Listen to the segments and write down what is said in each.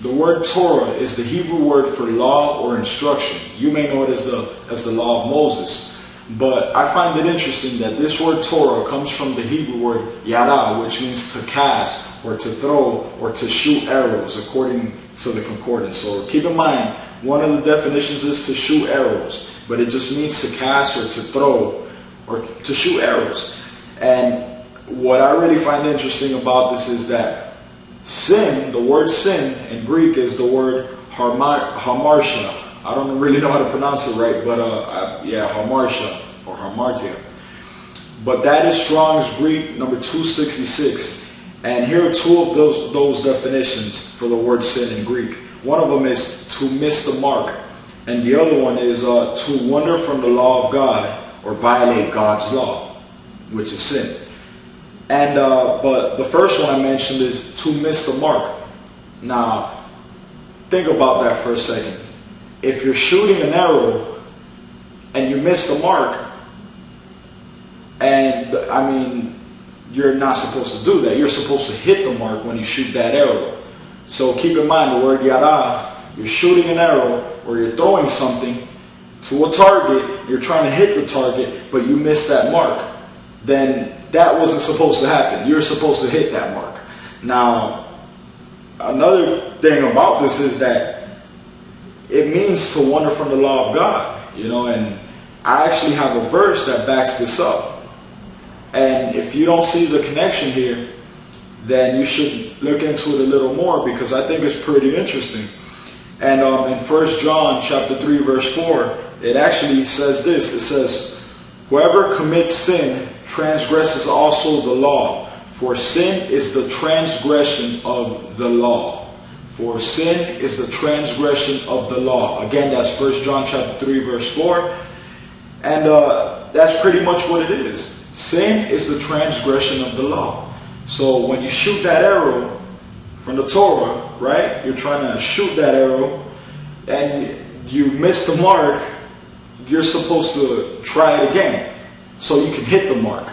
The word Torah is the Hebrew word for law or instruction. You may know it as the law of Moses. But I find it interesting that this word Torah comes from the Hebrew word yada, which means to cast or to throw or to shoot arrows, according to the concordance. So keep in mind, one of the definitions is to shoot arrows, but it just means to cast or to throw or to shoot arrows. And what I really find interesting about this is that sin, the word sin in Greek is the word hamartia. I don't really know how to pronounce it right, but hamartia or hamartia. But that is Strong's Greek number 266. And here are two of those definitions for the word sin in Greek. One of them is to miss the mark, and the other one is to wander from the law of God or violate God's law, which is sin. And but the first one I mentioned is to miss the mark. Now, think about that for a second. If you're shooting an arrow and you miss the mark, and I mean, you're not supposed to do that. You're supposed to hit the mark when you shoot that arrow. So keep in mind the word yada. You're shooting an arrow or you're throwing something to a target. You're trying to hit the target, but you missed that mark. Then that wasn't supposed to happen. You're supposed to hit that mark. Now, another thing about this is that it means to wander from the law of God, and I actually have a verse that backs this up. And if you don't see the connection here, then you should look into it a little more, because I think it's pretty interesting. And in 1 John chapter 3 verse 4, it actually says this. It says, whoever commits sin transgresses also the law, for sin is the transgression of the law. For sin is the transgression of the law. Again, that's 1 John chapter 3 verse 4. And that's pretty much what it is. Sin is the transgression of the law. So when you shoot that arrow from the Torah, right? You're trying to shoot that arrow and you miss the mark, you're supposed to try it again so you can hit the mark.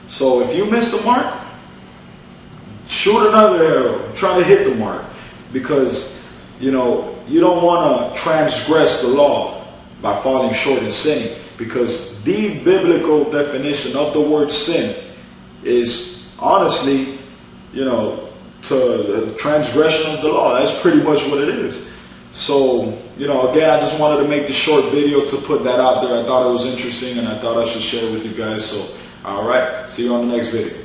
So if you miss the mark, shoot another arrow, try to hit the mark, because you don't want to transgress the law by falling short and sinning, because the biblical definition of the word sin is honestly, to the transgression of the law. That's pretty much what it is. So, again, I just wanted to make this short video to put that out there. I thought it was interesting and I thought I should share it with you guys. So, alright, see you on the next video.